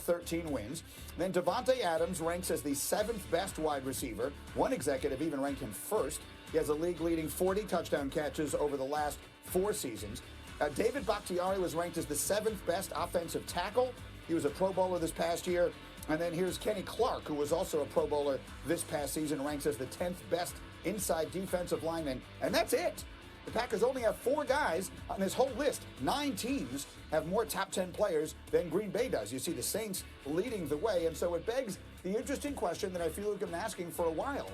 13 wins. Then Davante Adams ranks as the 7th best wide receiver. One executive even ranked him first. He has a league-leading 40 touchdown catches over the last 4 seasons. David Bakhtiari was ranked as the 7th best offensive tackle. He was a Pro Bowler this past year. And then here's Kenny Clark, who was also a Pro Bowler this past season, ranks as the 10th best inside defensive lineman. And that's it. The Packers only have 4 guys on this whole list. 9 teams have more top 10 players than Green Bay does. You see the Saints leading the way. And so it begs the interesting question that I feel like I've been asking for a while.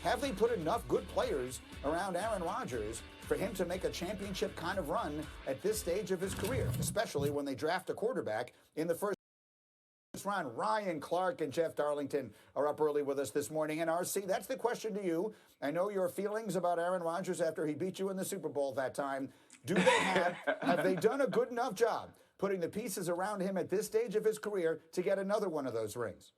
Have they put enough good players around Aaron Rodgers for him to make a championship kind of run at this stage of his career, especially when they draft a quarterback in the first round? Ryan Clark and Jeff Darlington are up early with us this morning. And RC, that's the question to you. I know your feelings about Aaron Rodgers after he beat you in the Super Bowl that time. Do they have they done a good enough job putting the pieces around him at this stage of his career to get another one of those rings?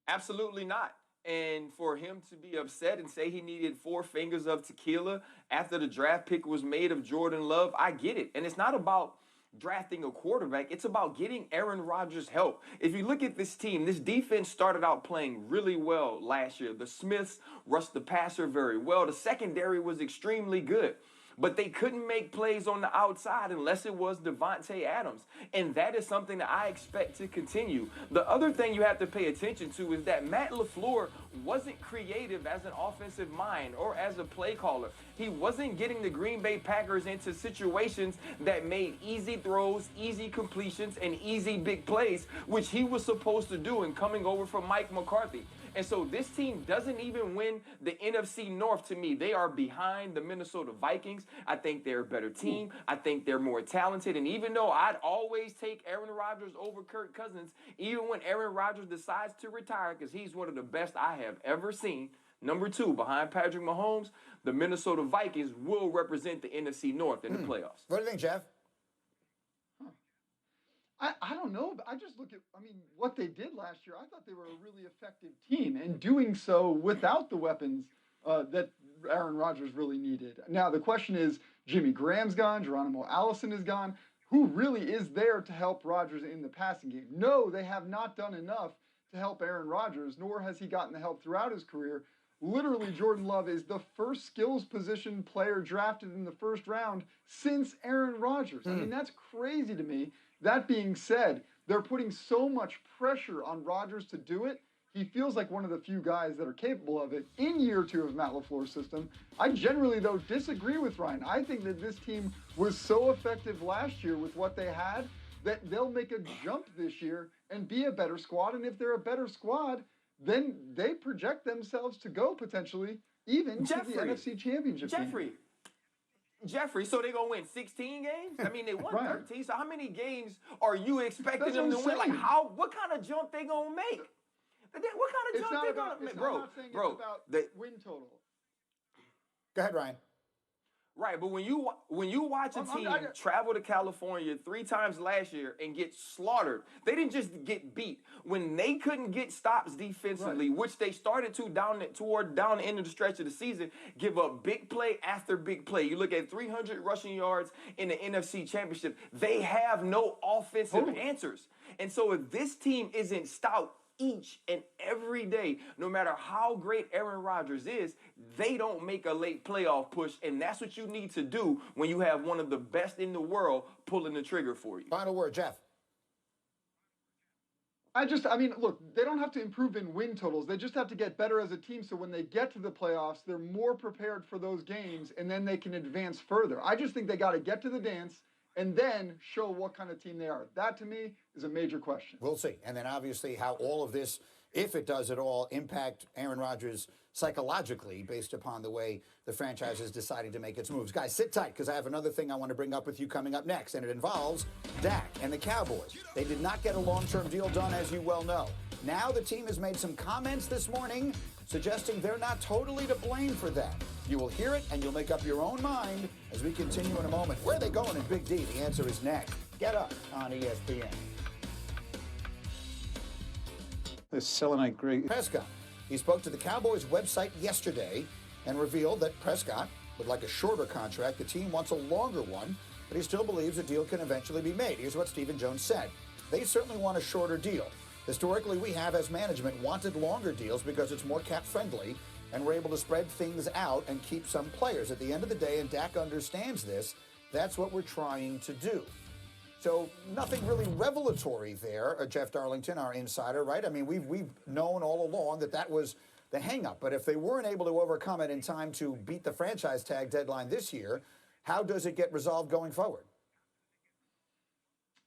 Absolutely not. And for him to be upset and say he needed 4 fingers of tequila after the draft pick was made of Jordan Love, I get it. And it's not about drafting a quarterback. It's about getting Aaron Rodgers help. If you look at this team, this defense started out playing really well last year. The Smiths rushed the passer very well. The secondary was extremely good. But they couldn't make plays on the outside unless it was Davante Adams. And that is something that I expect to continue. The other thing you have to pay attention to is that Matt LaFleur wasn't creative as an offensive mind or as a play caller. He wasn't getting the Green Bay Packers into situations that made easy throws, easy completions, and easy big plays, which he was supposed to do in coming over from Mike McCarthy. And so this team doesn't even win the NFC North to me. They are behind the Minnesota Vikings. I think they're a better team. I think they're more talented. And even though I'd always take Aaron Rodgers over Kirk Cousins, even when Aaron Rodgers decides to retire, because he's one of the best I have ever seen, number 2 behind Patrick Mahomes, the Minnesota Vikings will represent the NFC North in the playoffs. What do you think, Jeff? I don't know. I just look at, what they did last year. I thought they were a really effective team, and doing so without the weapons that Aaron Rodgers really needed. Now, the question is, Jimmy Graham's gone, Geronimo Allison is gone. Who really is there to help Rodgers in the passing game? No, they have not done enough to help Aaron Rodgers, nor has he gotten the help throughout his career. Literally, Jordan Love is the first skills position player drafted in the first round since Aaron Rodgers. That's crazy to me. That being said, they're putting so much pressure on Rodgers to do it. He feels like one of the few guys that are capable of it in year 2 of Matt LaFleur's system. I generally, though, disagree with Ryan. I think that this team was so effective last year with what they had that they'll make a jump this year and be a better squad. And if they're a better squad, then they project themselves to go potentially even to the NFC Championship game. Jeffrey, so they're going to win 16 games? They won 13. So how many games are you expecting them to win? Like, what kind of jump they going to make? What kind of jump they going to make? I'm not saying it's about win total. Go ahead, Ryan. Right, but when you watch a team travel to California 3 times last year and get slaughtered, they didn't just get beat. When they couldn't get stops defensively, which they started to down the end of the stretch of the season, give up big play after big play. You look at 300 rushing yards in the NFC Championship. They have no offensive answers. And so if this team isn't stout each and every day, no matter how great Aaron Rodgers is, they don't make a late playoff push, and that's what you need to do when you have one of the best in the world pulling the trigger for you. Final word, Jeff. Look, they don't have to improve in win totals. They just have to get better as a team so when they get to the playoffs, they're more prepared for those games, and then they can advance further. I just think they got to get to the dance and then show what kind of team they are. That, to me, is a major question. We'll see. And then, obviously, how all of this, if it does at all, impact Aaron Rodgers psychologically based upon the way the franchise is deciding to make its moves. Guys, sit tight, because I have another thing I want to bring up with you coming up next, and it involves Dak and the Cowboys. They did not get a long-term deal done, as you well know. Now the team has made some comments this morning suggesting they're not totally to blame for that. You will hear it, and you'll make up your own mind as we continue in a moment. Where are they going in Big D? The answer is next. Get up on ESPN. The Selenite great. Prescott. He spoke to the Cowboys website yesterday and revealed that Prescott would like a shorter contract. The team wants a longer one, but he still believes a deal can eventually be made. Here's what Stephen Jones said. they certainly want a shorter deal. Historically, we have, as management, wanted longer deals because it's more cap-friendly, and we're able to spread things out and keep some players. At the end of the day, and Dak understands this, that's what we're trying to do. So nothing really revelatory there, Jeff Darlington, our insider, right? I mean, we've known all along that was the hang-up. But if they weren't able to overcome it in time to beat the franchise tag deadline this year, how does it get resolved going forward?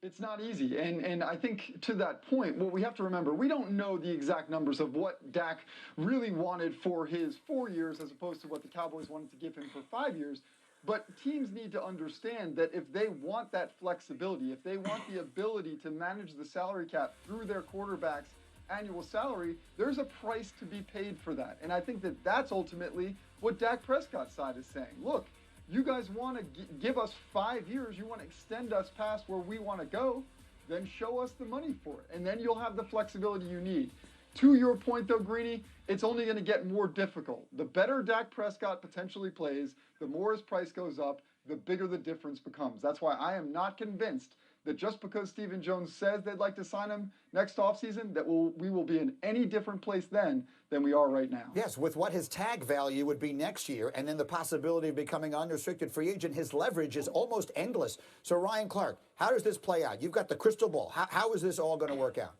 It's not easy. And I think to that point, what we have to remember, we don't know the exact numbers of what Dak really wanted for his 4 years as opposed to what the Cowboys wanted to give him for 5 years. But teams need to understand that if they want that flexibility, if they want the ability to manage the salary cap through their quarterback's annual salary, there's a price to be paid for that. And I think that that's ultimately what Dak Prescott's side is saying. Look, you guys want to give us 5 years, you want to extend us past where we want to go, then show us the money for it. And then you'll have the flexibility you need. To your point, though, Greeny, it's only going to get more difficult. The better Dak Prescott potentially plays, the more his price goes up, the bigger the difference becomes. That's why I am not convinced that just because Stephen Jones says they'd like to sign him next offseason, that we will be in any different place then than we are right now. Yes, with what his tag value would be next year, and then the possibility of becoming an unrestricted free agent, his leverage is almost endless. So, Ryan Clark, how does this play out? You've got the crystal ball. How is this all going to work out?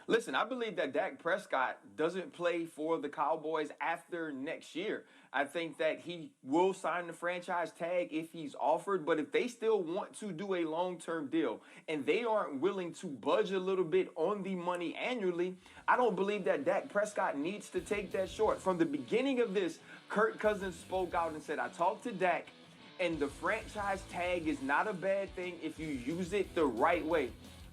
Listen, I believe that Dak Prescott doesn't play for the Cowboys after next year. I think that he will sign the franchise tag if he's offered, but if they still want to do a long-term deal and they aren't willing to budge a little bit on the money annually, I don't believe that Dak Prescott needs to take that short. From the beginning of this, Kirk Cousins spoke out and said, I talked to Dak, and the franchise tag is not a bad thing if you use it the right way.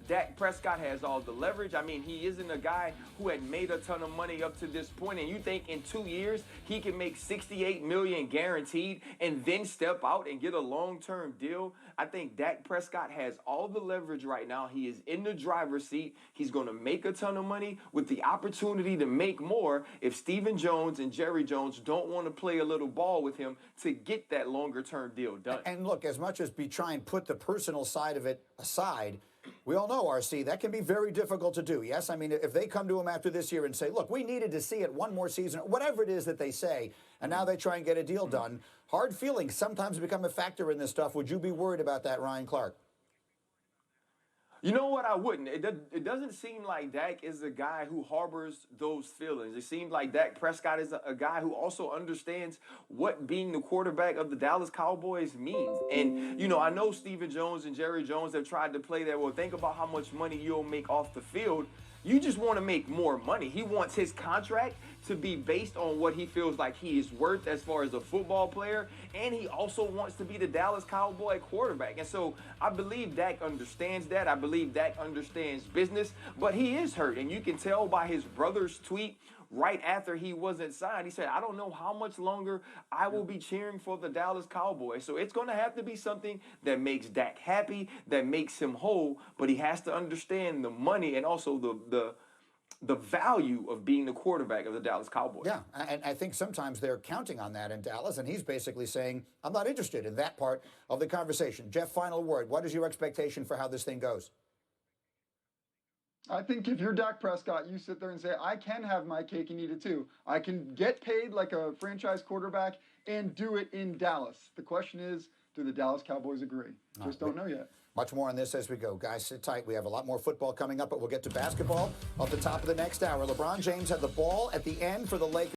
Dak Prescott has all the leverage. I mean, he isn't a guy who had made a ton of money up to this point, and you think in 2 years he can make $68 million guaranteed and then step out and get a long-term deal? I think Dak Prescott has all the leverage right now. He is in the driver's seat. He's going to make a ton of money with the opportunity to make more if Stephen Jones and Jerry Jones don't want to play a little ball with him to get that longer-term deal done. And look, as much as we try and put the personal side of it aside, we all know, RC, that can be very difficult to do, yes? I mean, if they come to him after this year and say, look, we needed to see it one more season, whatever it is that they say, and now they try and get a deal done, hard feelings sometimes become a factor in this stuff. Would you be worried about that, Ryan Clark? You know what? I wouldn't. It doesn't seem like Dak is a guy who harbors those feelings. It seems like Dak Prescott is a guy who also understands what being the quarterback of the Dallas Cowboys means. And, you know, I know Stephen Jones and Jerry Jones have tried to play that, well, think about how much money you'll make off the field. You just want to make more money. He wants his contract to be based on what he feels like he is worth as far as a football player, and he also wants to be the Dallas Cowboy quarterback. And so I believe Dak understands that. I believe Dak understands business, but he is hurt, and you can tell by his brother's tweet right after he wasn't signed. He said, I don't know how much longer I will be cheering for the Dallas Cowboys. So it's going to have to be something that makes Dak happy, that makes him whole, but he has to understand the money and also the value of being the quarterback of the Dallas Cowboys. Yeah, and I think sometimes they're counting on that in Dallas, and he's basically saying, I'm not interested in that part of the conversation. Jeff, final word. What is your expectation for how this thing goes? I think if you're Dak Prescott, you sit there and say, I can have my cake and eat it too. I can get paid like a franchise quarterback and do it in Dallas. The question is, do the Dallas Cowboys agree? Just don't know yet. Much more on this as we go. Guys, sit tight. We have a lot more football coming up, but we'll get to basketball at the top of the next hour. LeBron James had the ball at the end for the Lakers.